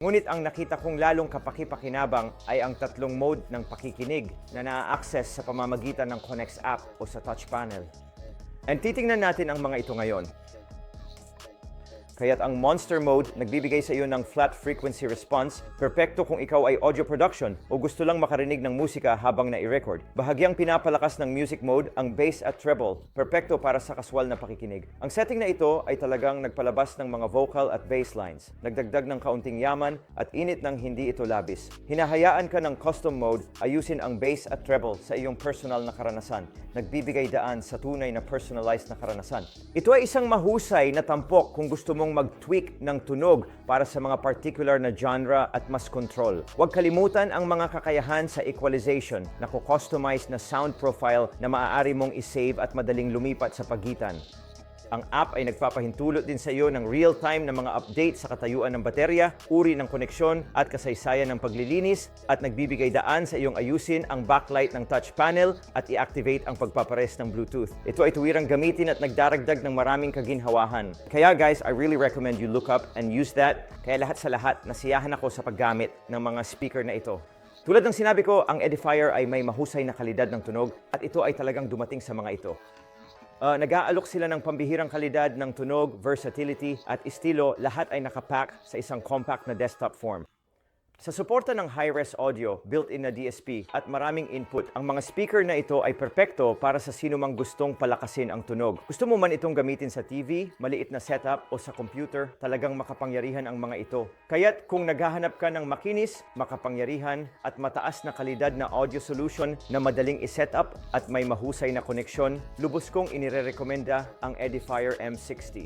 Ngunit ang nakita kong lalong kapaki-pakinabang ay ang tatlong mode ng pakikinig na naa-access sa pamamagitan ng Connex app o sa touch panel. And titingnan natin ang mga ito ngayon. Kaya't ang Monster Mode nagbibigay sa iyo ng flat frequency response, perpekto kung ikaw ay audio production o gusto lang makarinig ng musika habang nai-record. Bahagyang pinapalakas ng Music Mode ang bass at treble, perpekto para sa kaswal na pakikinig. Ang setting na ito ay talagang nagpalabas ng mga vocal at bass lines, nagdagdag ng kaunting yaman at init ng hindi ito labis. Hinahayaan ka ng Custom Mode ayusin ang bass at treble sa iyong personal na karanasan, nagbibigay daan sa tunay na personalized na karanasan. Ito ay isang mahusay na tampok kung gusto mong mag-tweak ng tunog para sa mga particular na genre at mas control. Huwag kalimutan ang mga kakayahan sa equalization na kustomize na sound profile na maaari mong isave at madaling lumipat sa pagitan. Ang app ay nagpapahintulot din sa iyo ng real-time na mga update sa katayuan ng baterya, uri ng koneksyon at kasaysayan ng paglilinis at nagbibigay daan sa iyong ayusin ang backlight ng touch panel at i-activate ang pagpapares ng Bluetooth. Ito ay tuwirang gamitin at nagdaragdag ng maraming kaginhawahan. Kaya guys, I really recommend you look up and use that. Kaya lahat sa lahat, nasiyahan ako sa paggamit ng mga speaker na ito. Tulad ng sinabi ko, ang Edifier ay may mahusay na kalidad ng tunog at ito ay talagang dumating sa mga ito. Nag-aalok sila ng pambihirang kalidad ng tunog, versatility at estilo, lahat ay nakapack sa isang compact na desktop form. Sa suporta ng high-res audio, built-in na DSP at maraming input, ang mga speaker na ito ay perpekto para sa sinumang gustong palakasin ang tunog. Gusto mo man itong gamitin sa TV, maliit na setup o sa computer, talagang makapangyarihan ang mga ito. Kaya't kung naghahanap ka ng makinis, makapangyarihan at mataas na kalidad na audio solution na madaling i-setup at may mahusay na koneksyon, lubos kong inirerekomenda ang Edifier M60.